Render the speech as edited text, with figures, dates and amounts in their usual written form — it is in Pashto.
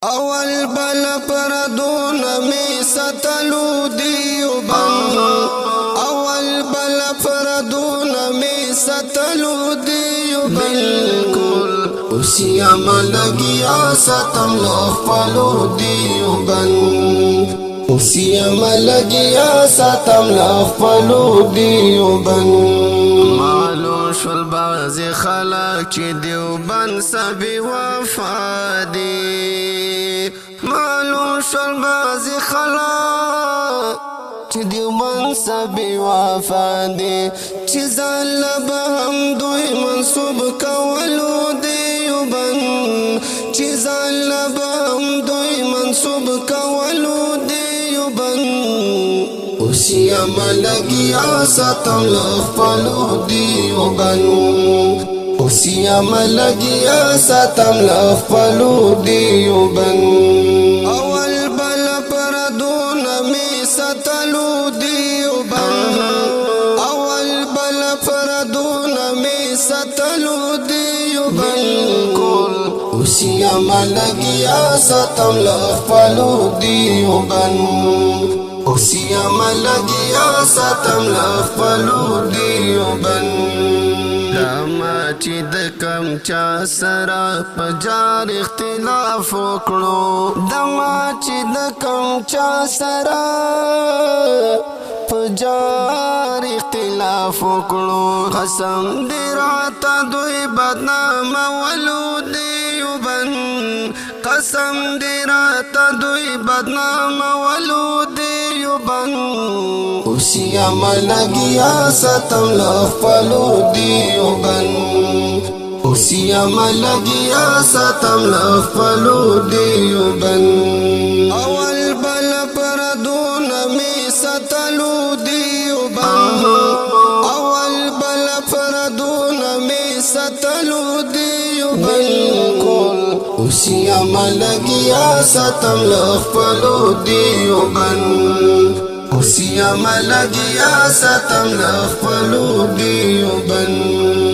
اول بل پردون می ستلو دیوبند اول بل پردون می ستلو دیوبند بالکل اسی عمل گیا ستم لخپلو دیوبند اسی عمل گیا ستم لخپلو دیوبند معلوم شل بعضی خلق چی دیوبند سبی وفا دی معلوم شل بعضی خلق چی دیوبند سبی وفا دی چی زال بهم دوی منصوب کولو دیوبند چی زال بهم دوی منصوب کولو دیوبند اسی عمل گیا ستم لخپلو دیوبند اسی عمل گیا ستم لخپلو دیوبند اول بل پردون می ستلو دیوبند اول بل پردون می ستلو دیوبند اسی عمل گیا ستم لخپلو دیوبند اسی عمل گیا ستم لخپلو دیوبند داما چی دکم چا سرا پجار اختلاف وکړو داما چی دکم چا سرا پجار اختلاف وکړو قسم دی راته دوی بدنام ولو دیوبند قسم دی راته دوی بدنام ولو دیوبند اسی عمل گیا ستم لخپلو دیوبند اسی عمل گیا ستم لخپلو دیوبند اول بل پردون می ستلو دیوبند اول بل پردون می ستلو دیوبند اسی عمل گیا ستم لخپلو دیوبند اسی عمل گیا ستم لخپلو دیوبند